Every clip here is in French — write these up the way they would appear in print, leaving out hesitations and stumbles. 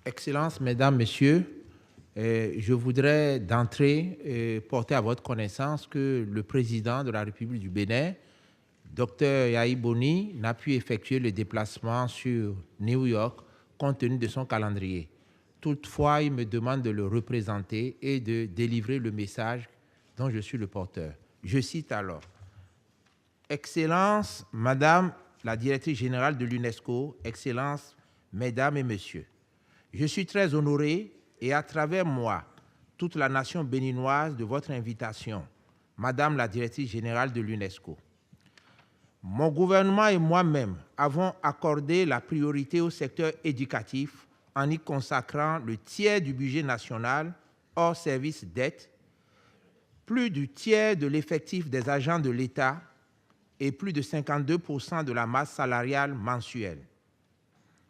Excellences, Mesdames, Messieurs, je voudrais d'entrée porter à votre connaissance que le président de la République du Bénin, Dr Yahi Boni, n'a pu effectuer le déplacement sur New York compte tenu de son calendrier. Toutefois, il me demande de le représenter et de délivrer le message dont je suis le porteur. Je cite alors: Excellence, Madame la directrice générale de l'UNESCO, Excellences, Mesdames et Messieurs, je suis très honoré et à travers moi, toute la nation béninoise de votre invitation, Madame la directrice générale de l'UNESCO. Mon gouvernement et moi-même avons accordé la priorité au secteur éducatif en y consacrant le tiers du budget national hors service dette, plus du tiers de l'effectif des agents de l'État et plus de 52% de la masse salariale mensuelle.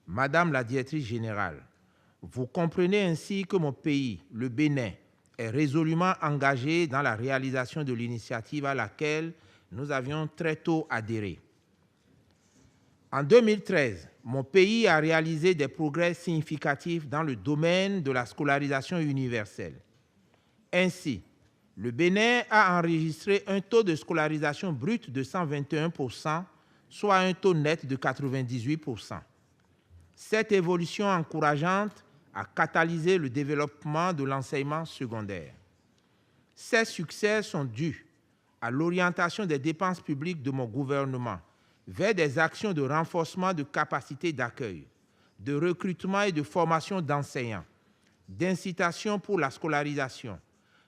Madame la directrice générale, vous comprenez ainsi que mon pays, le Bénin, est résolument engagé dans la réalisation de l'initiative à laquelle nous avions très tôt adhéré. En 2013, mon pays a réalisé des progrès significatifs dans le domaine de la scolarisation universelle. Ainsi, le Bénin a enregistré un taux de scolarisation brut de 121%, soit un taux net de 98%. Cette évolution encourageante a catalysé le développement de l'enseignement secondaire. Ces succès sont dus à l'orientation des dépenses publiques de mon gouvernement vers des actions de renforcement de capacités d'accueil, de recrutement et de formation d'enseignants, d'incitation pour la scolarisation,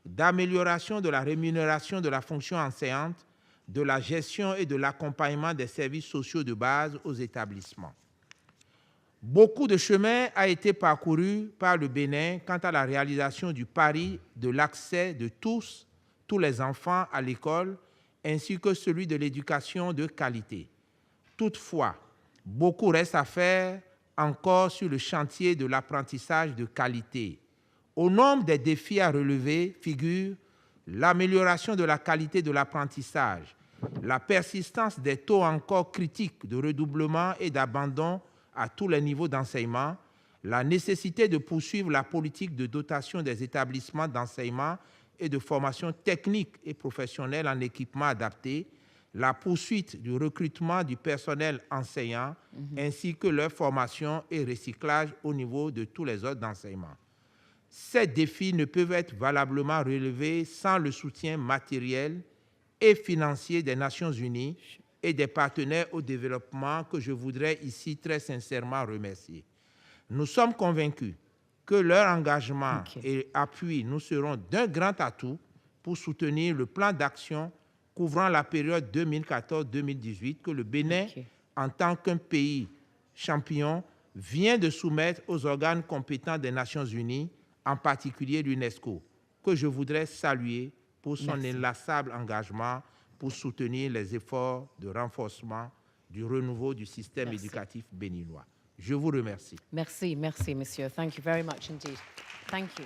d'amélioration de la rémunération de la fonction enseignante, de la gestion et de l'accompagnement des services sociaux de base aux établissements. Beaucoup de chemin a été parcouru par le Bénin quant à la réalisation du pari de l'accès de tous les enfants à l'école, ainsi que celui de l'éducation de qualité. Toutefois, beaucoup reste à faire encore sur le chantier de l'apprentissage de qualité. Au nombre des défis à relever figurent l'amélioration de la qualité de l'apprentissage, la persistance des taux encore critiques de redoublement et d'abandon à tous les niveaux d'enseignement, la nécessité de poursuivre la politique de dotation des établissements d'enseignement et de formation technique et professionnelle en équipement adapté, la poursuite du recrutement du personnel enseignant, ainsi que leur formation et recyclage au niveau de tous les autres d'enseignement. Ces défis ne peuvent être valablement relevés sans le soutien matériel et financier des Nations Unies et des partenaires au développement que je voudrais ici très sincèrement remercier. Nous sommes convaincus que leur engagement et appui nous seront d'un grand atout pour soutenir le plan d'action couvrant la période 2014-2018 que le Bénin, en tant qu'un pays champion, vient de soumettre aux organes compétents des Nations Unies, en particulier l'UNESCO, que je voudrais saluer pour son inlassable engagement pour soutenir les efforts de renforcement du renouveau du système éducatif béninois. Je vous remercie. Merci, monsieur. Thank you very much indeed. Thank you.